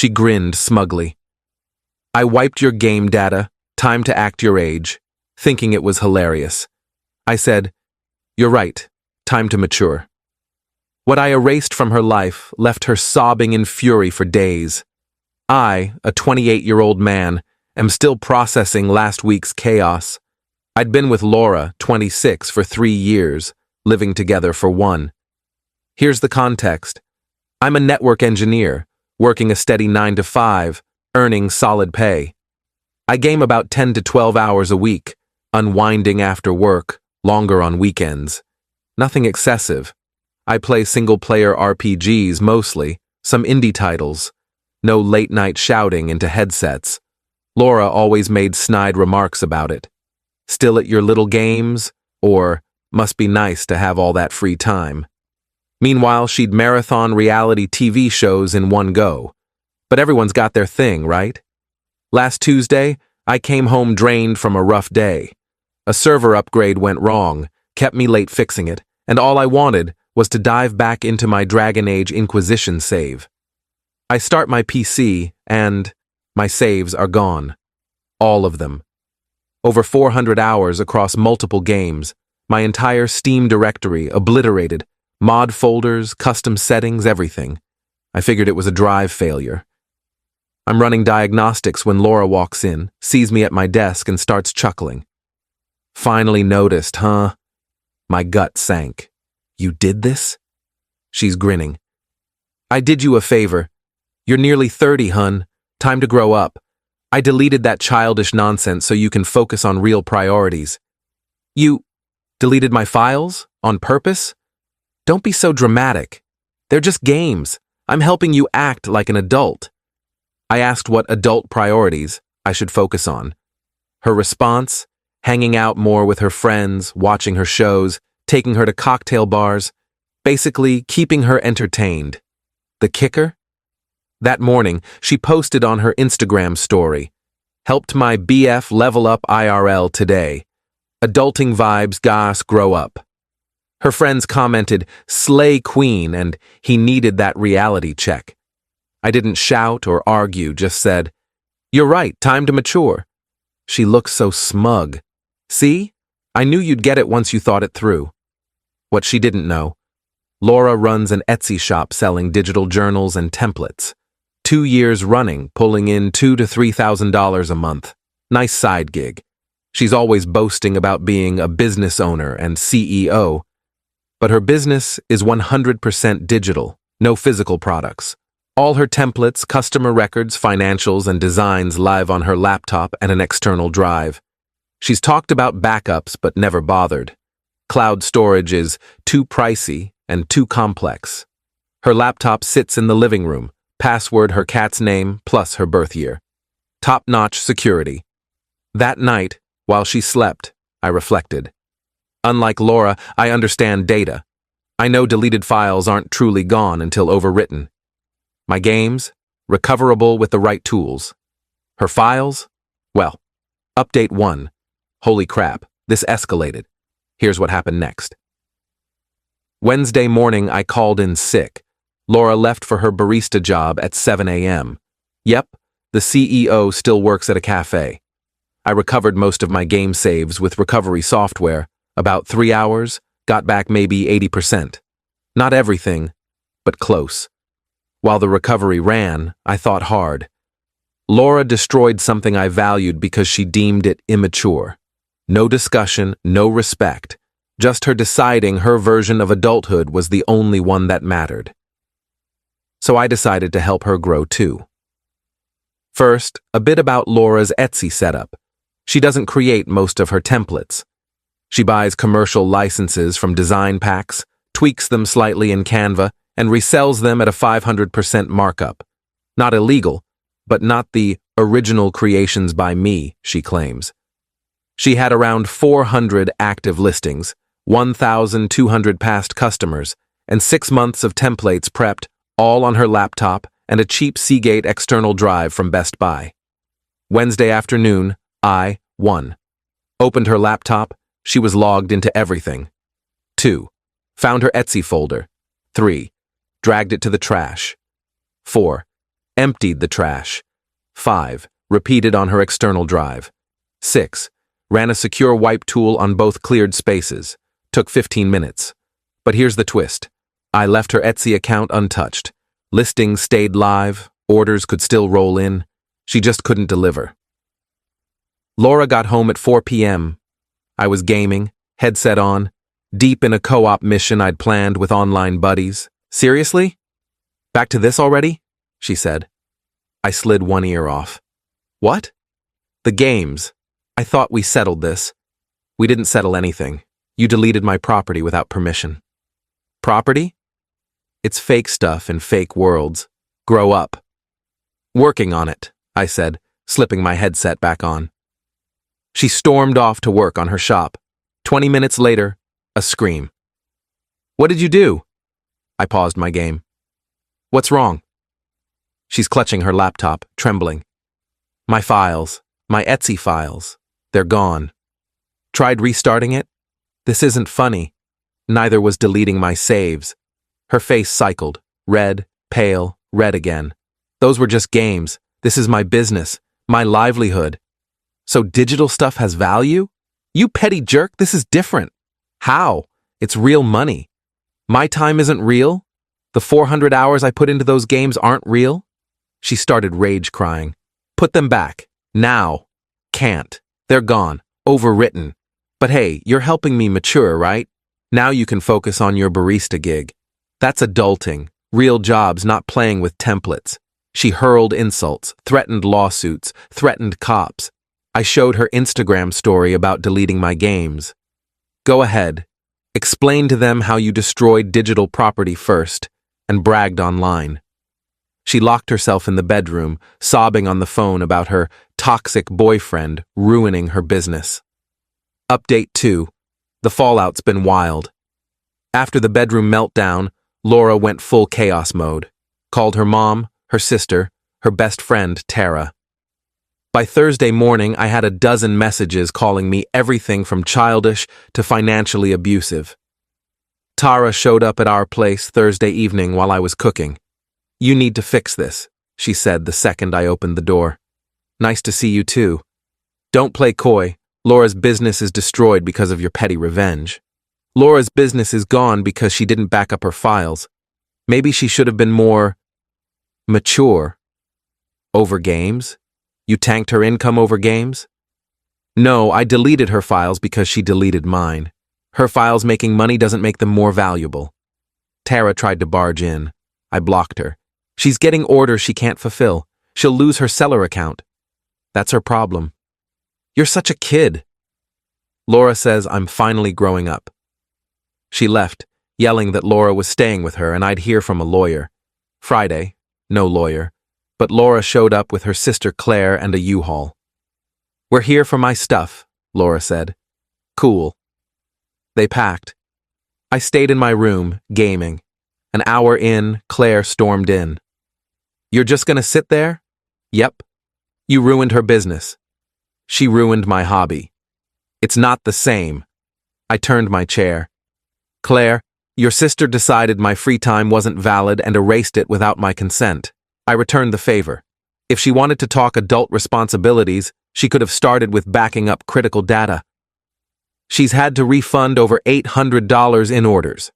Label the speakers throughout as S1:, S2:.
S1: She grinned smugly. I wiped your game data, time to act your age, thinking it was hilarious. I said, "You're right, time to mature." What I erased from her life left her sobbing in fury for days. I, a 28-year-old man, am still processing last week's chaos. I'd been with Laura, 26, for 3 years, living together for 1. Here's the context. I'm a network engineer, working a steady 9 to 5, earning solid pay. I game about 10 to 12 hours a week, unwinding after work, longer on weekends. Nothing excessive. I play single-player RPGs mostly, some indie titles. No late-night shouting into headsets. Laura always made snide remarks about it. Still at your little games? Or, must be nice to have all that free time. Meanwhile, she'd marathon reality TV shows in one go. But everyone's got their thing, right? Last Tuesday, I came home drained from a rough day. A server upgrade went wrong, kept me late fixing it, and all I wanted was to dive back into my Dragon Age Inquisition save. I start my PC, and my saves are gone. All of them. Over 400 hours across multiple games, my entire Steam directory obliterated, mod folders, custom settings, everything. I figured it was a drive failure. I'm running diagnostics when Laura walks in, sees me at my desk, and starts chuckling. Finally noticed, huh? My gut sank. You did this? She's grinning. I did you a favor. You're nearly 30, hun. Time to grow up. I deleted that childish nonsense so you can focus on real priorities. You deleted my files? On purpose? Don't be so dramatic. They're just games. I'm helping you act like an adult. I asked what adult priorities I should focus on. Her response? Hanging out more with her friends, watching her shows, taking her to cocktail bars, basically keeping her entertained. The kicker? That morning, she posted on her Instagram story, "Helped my BF level up IRL today. Adulting vibes, gas, grow up." Her friends commented, "Slay queen," and he needed that reality check. I didn't shout or argue, just said, "You're right, time to mature." She looked so smug. See? I knew you'd get it once you thought it through. What she didn't know, Laura runs an Etsy shop selling digital journals and templates. 2 years running, pulling in $2,000 to $3,000 a month. Nice side gig. She's always boasting about being a business owner and CEO. But her business is 100% digital, no physical products. All her templates, customer records, financials, and designs live on her laptop and an external drive. She's talked about backups but never bothered. Cloud storage is too pricey and too complex. Her laptop sits in the living room, password her cat's name plus her birth year. Top-notch security. That night, while she slept, I reflected. Unlike Laura, I understand data. I know deleted files aren't truly gone until overwritten. My games, recoverable with the right tools. Her files? Well, update 1. Holy crap, this escalated. Here's what happened next. Wednesday morning, I called in sick. Laura left for her barista job at 7 a.m. Yep, the CEO still works at a cafe. I recovered most of my game saves with recovery software. About 3 hours, got back maybe 80%. Not everything, but close. While the recovery ran, I thought hard. Laura destroyed something I valued because she deemed it immature. No discussion, no respect. Just her deciding her version of adulthood was the only one that mattered. So I decided to help her grow too. First, a bit about Laura's Etsy setup. She doesn't create most of her templates. She buys commercial licenses from design packs, tweaks them slightly in Canva, and resells them at a 500% markup. Not illegal, but not the original creations by me, she claims. She had around 400 active listings, 1,200 past customers, and 6 months of templates prepped, all on her laptop and a cheap Seagate external drive from Best Buy. Wednesday afternoon, I won. Opened her laptop, she was logged into everything. 2. Found her Etsy folder. 3. Dragged it to the trash. 4. Emptied the trash. 5. Repeated on her external drive. 6. Ran a secure wipe tool on both cleared spaces. Took 15 minutes. But here's the twist. I left her Etsy account untouched. Listings stayed live, orders could still roll in. She just couldn't deliver. Laura got home at 4 p.m. I was gaming, headset on, deep in a co-op mission I'd planned with online buddies. Seriously? Back to this already? She said. I slid one ear off. What? The games. I thought we settled this. We didn't settle anything. You deleted my property without permission. Property? It's fake stuff in fake worlds. Grow up. Working on it, I said, slipping my headset back on. She stormed off to work on her shop. 20 minutes later, a scream. What did you do? I paused my game. What's wrong? She's clutching her laptop, trembling. My files, my Etsy files, they're gone. Tried restarting it? This isn't funny. Neither was deleting my saves. Her face cycled, red, pale, red again. Those were just games. This is my business, my livelihood. So digital stuff has value? You petty jerk, this is different. How? It's real money. My time isn't real? The 400 hours I put into those games aren't real? She started rage crying. Put them back. Now. Can't. They're gone. Overwritten. But hey, you're helping me mature, right? Now you can focus on your barista gig. That's adulting. Real jobs, not playing with templates. She hurled insults, threatened lawsuits, threatened cops. I showed her Instagram story about deleting my games. Go ahead. Explain to them how you destroyed digital property first and bragged online. She locked herself in the bedroom, sobbing on the phone about her toxic boyfriend ruining her business. Update 2. The fallout's been wild. After the bedroom meltdown, Laura went full chaos mode. Called her mom, her sister, her best friend, Tara. By Thursday morning, I had a dozen messages calling me everything from childish to financially abusive. Tara showed up at our place Thursday evening while I was cooking. You need to fix this, she said the second I opened the door. Nice to see you too. Don't play coy. Laura's business is destroyed because of your petty revenge. Laura's business is gone because she didn't back up her files. Maybe she should have been more mature. Over games? You tanked her income over games? No, I deleted her files because she deleted mine. Her files making money doesn't make them more valuable. Tara tried to barge in. I blocked her. She's getting orders she can't fulfill. She'll lose her seller account. That's her problem. You're such a kid. Laura says I'm finally growing up. She left, yelling that Laura was staying with her and I'd hear from a lawyer. Friday, no lawyer, but Laura showed up with her sister Claire and a U-Haul. We're here for my stuff, Laura said. Cool. They packed. I stayed in my room, gaming. An hour in, Claire stormed in. You're just gonna sit there? Yep. You ruined her business. She ruined my hobby. It's not the same. I turned my chair. Claire, your sister decided my free time wasn't valid and erased it without my consent. I returned the favor. If she wanted to talk adult responsibilities, she could have started with backing up critical data. She's had to refund over $800 in orders.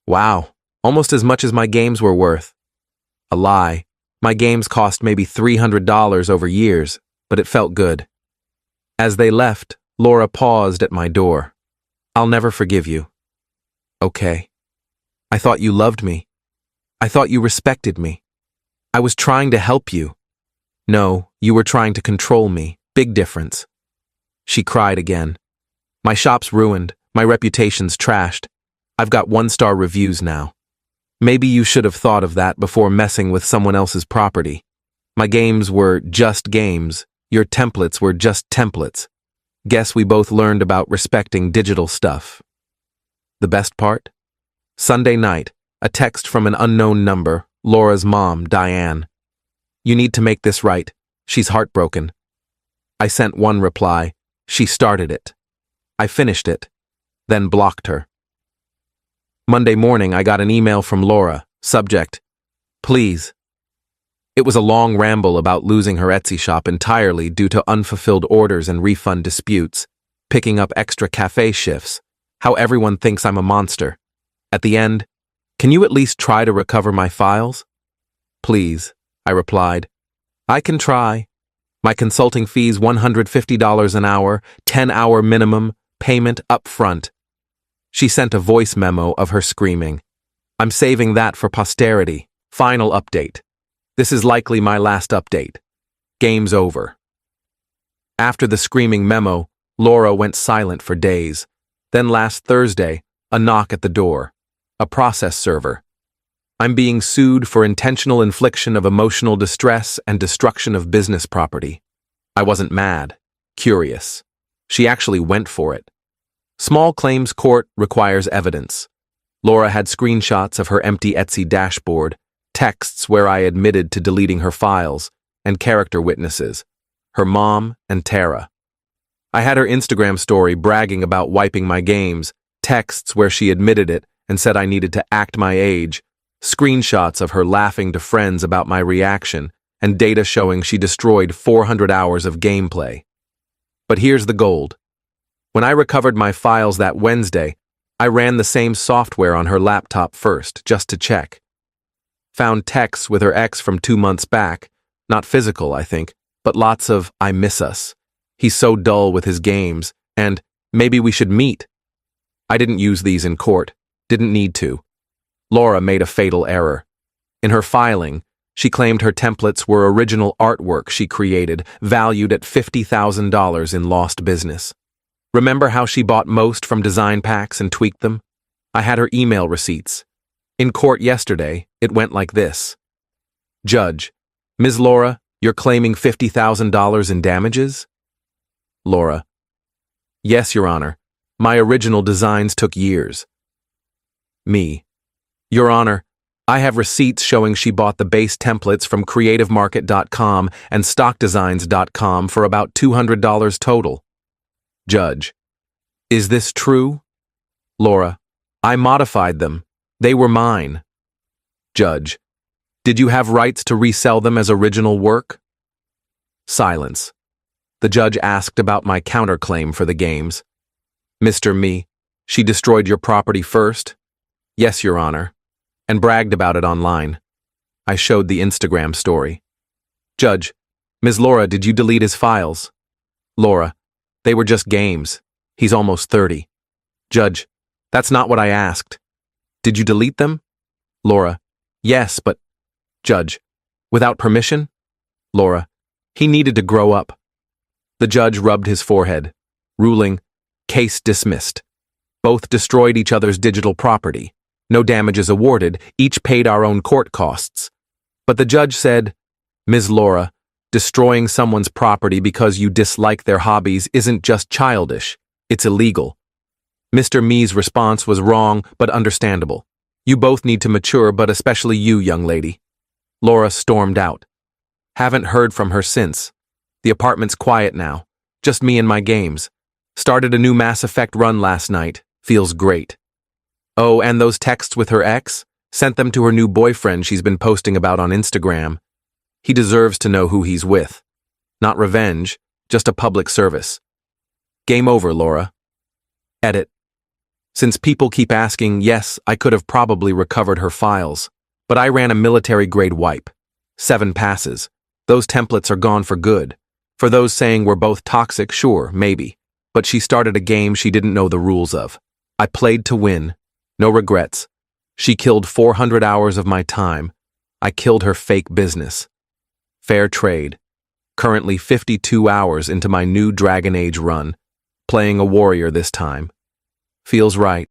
S1: Wow, almost as much as my games were worth. A lie. My games cost maybe $300 over years, but it felt good. As they left, Laura paused at my door. I'll never forgive you. Okay. I thought you loved me. I thought you respected me. I was trying to help you. No, you were trying to control me. Big difference. She cried again. My shop's ruined. My reputation's trashed. I've got 1-star reviews now. Maybe you should have thought of that before messing with someone else's property. My games were just games. Your templates were just templates. Guess we both learned about respecting digital stuff. The best part? Sunday night, a text from an unknown number, Laura's mom, Diane. You need to make this right. She's heartbroken. I sent one reply. She started it. I finished it, then blocked her. Monday morning, I got an email from Laura. Subject, please. It was a long ramble about losing her Etsy shop entirely due to unfulfilled orders and refund disputes, picking up extra cafe shifts, how everyone thinks I'm a monster. At the end, "Can you at least try to recover my files?" "Please," I replied. "I can try. My consulting fees $150 an hour, 10-hour minimum, payment up front." She sent a voice memo of her screaming. "I'm saving that for posterity. Final update. This is likely my last update. Game's over." After the screaming memo, Laura went silent for days. Then last Thursday, a knock at the door. A process server. "I'm being sued for intentional infliction of emotional distress and destruction of business property." I wasn't mad, curious. She actually went for it. Small claims court requires evidence. Laura had screenshots of her empty Etsy dashboard, texts where I admitted to deleting her files, and character witnesses, her mom and Tara. I had her Instagram story bragging about wiping my games, texts where she admitted it and said I needed to act my age, screenshots of her laughing to friends about my reaction, and data showing she destroyed 400 hours of gameplay. But here's the gold. When I recovered my files that Wednesday, I ran the same software on her laptop first, just to check. Found texts with her ex from 2 months back, not physical, I think, but lots of "I miss us. He's so dull with his games," and "maybe we should meet." I didn't use these in court, didn't need to. Laura made a fatal error. In her filing, she claimed her templates were original artwork she created, valued at $50,000 in lost business. Remember how she bought most from design packs and tweaked them? I had her email receipts. In court yesterday, it went like this. Judge, Ms. Laura, you're claiming $50,000 in damages? Laura, yes, Your Honor. My original designs took years. Me, Your Honor, I have receipts showing she bought the base templates from creativemarket.com and stockdesigns.com for about $200 total. Judge, is this true? Laura, I modified them. They were mine. Judge, did you have rights to resell them as original work? Silence. The judge asked about my counterclaim for the games. Mr. Me, she destroyed your property first? Yes, Your Honor, and bragged about it online. I showed the Instagram story. Judge, Ms. Laura, did you delete his files? Laura, they were just games. He's almost 30. Judge, that's not what I asked. Did you delete them? Laura, yes, but... Judge, without permission? Laura, he needed to grow up. The judge rubbed his forehead, ruling, case dismissed. Both destroyed each other's digital property. No damages awarded, each paid our own court costs. But the judge said, Ms. Laura, destroying someone's property because you dislike their hobbies isn't just childish, it's illegal. Mr. Me's response was wrong but understandable. You both need to mature, but especially you, young lady. Laura stormed out. Haven't heard from her since. The apartment's quiet now. Just me and my games. Started a new Mass Effect run last night. Feels great. Oh, and those texts with her ex? Sent them to her new boyfriend she's been posting about on Instagram. He deserves to know who he's with. Not revenge, just a public service. Game over, Laura. Edit. Since people keep asking, yes, I could have probably recovered her files. But I ran a military-grade wipe. 7 passes. Those templates are gone for good. For those saying we're both toxic, sure, maybe. But she started a game she didn't know the rules of. I played to win. No regrets. She killed 400 hours of my time. I killed her fake business. Fair trade. Currently 52 hours into my new Dragon Age run. Playing a warrior this time. Feels right.